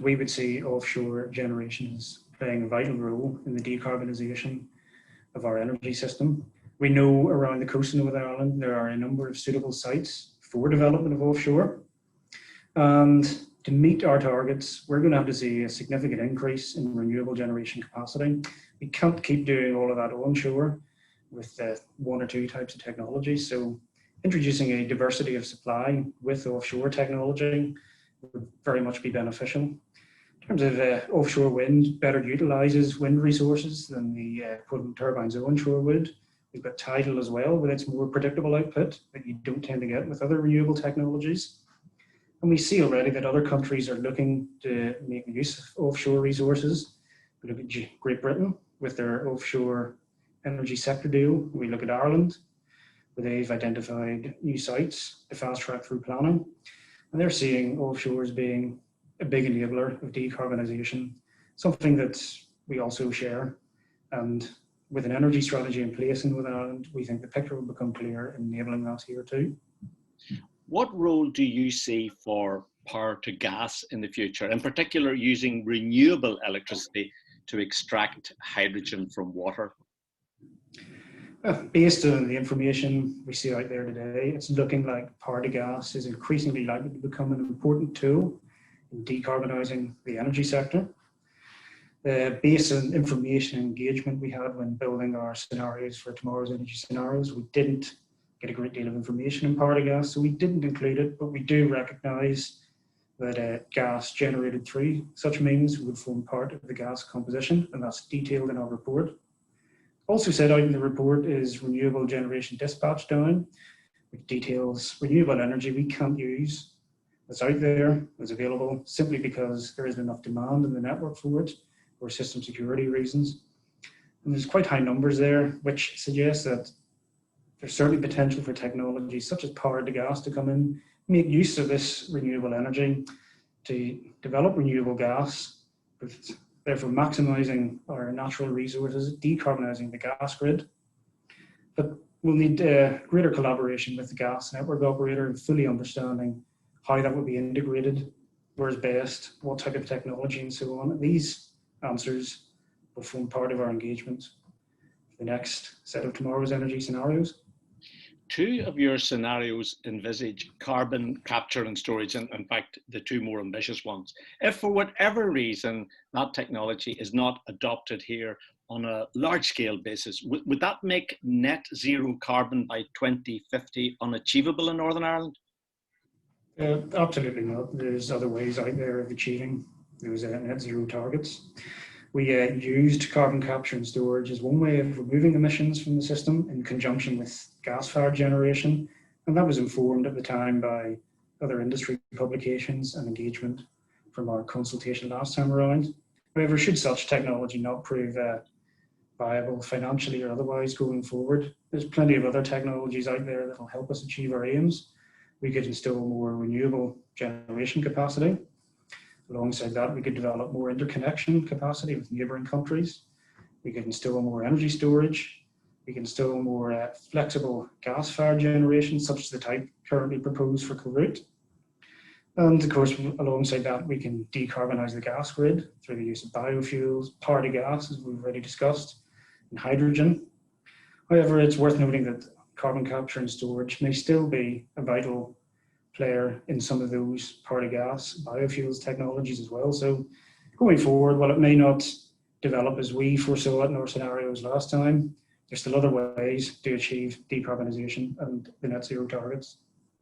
we would see offshore generation as playing a vital role in the decarbonisation of our energy system. We know around the coast of Northern Ireland there are a number of suitable sites for development of offshore. And to meet our targets, we're going to have to see a significant increase in renewable generation capacity. We can't keep doing all of that onshore with one or two types of technology. So introducing a diversity of supply with offshore technology would very much be beneficial. In terms of offshore wind, better utilises wind resources than the equivalent turbines onshore would. We've got tidal as well, with its more predictable output that you don't tend to get with other renewable technologies. And we see already that other countries are looking to make use of offshore resources. We look at Great Britain with their offshore energy sector deal. We look at Ireland, where they've identified new sites to fast track through planning. And they're seeing offshore as being a big enabler of decarbonisation, something that we also share. And with an energy strategy in place in Northern Ireland, we think the picture will become clear in enabling that here too. What role do you see for power to gas in the future, in particular using renewable electricity to extract hydrogen from water? Based on the information we see out there today, it's looking like power to gas is increasingly likely to become an important tool in decarbonising the energy sector. Based on information and engagement we had when building our scenarios for tomorrow's energy scenarios, we didn't get a great deal of information in power to gas, so we didn't include it, but we do recognise that gas generated through such means would form part of the gas composition, and that's detailed in our report. Also set out in the report is renewable generation dispatch down, which details renewable energy we can't use that's out there, that's available, simply because there isn't enough demand in the network for it, for system security reasons. And there's quite high numbers there, which suggests that there's certainly potential for technologies such as power to gas to come in, make use of this renewable energy to develop renewable gas, but therefore maximising our natural resources, decarbonising the gas grid. But we'll need greater collaboration with the gas network operator and fully understanding how that will be integrated, where's best, what type of technology and so on. These answers will form part of our engagement for the next set of tomorrow's energy scenarios. Two of your scenarios envisage carbon capture and storage, and in fact, the two more ambitious ones. If for whatever reason that technology is not adopted here on a large scale basis, would that make net zero carbon by 2050 unachievable in Northern Ireland? Absolutely not. There's other ways out there of achieving those net zero targets. We used carbon capture and storage as one way of removing emissions from the system in conjunction with gas-fired generation, and that was informed at the time by other industry publications and engagement from our consultation last time around. However, should such technology not prove viable financially or otherwise going forward, there's plenty of other technologies out there that will help us achieve our aims. We could install more renewable generation capacity. Alongside that, we could develop more interconnection capacity with neighbouring countries. We could install more energy storage. We can install more flexible gas-fired generation, such as the type currently proposed for Kilroot. And of course, alongside that, we can decarbonise the gas grid through the use of biofuels, power to gas, as we've already discussed, and hydrogen. However, it's worth noting that carbon capture and storage may still be a vital player in some of those power to gas, biofuels technologies as well. So going forward, while it may not develop as we foresaw it in our scenarios last time, there's still other ways to achieve decarbonisation and the net zero targets.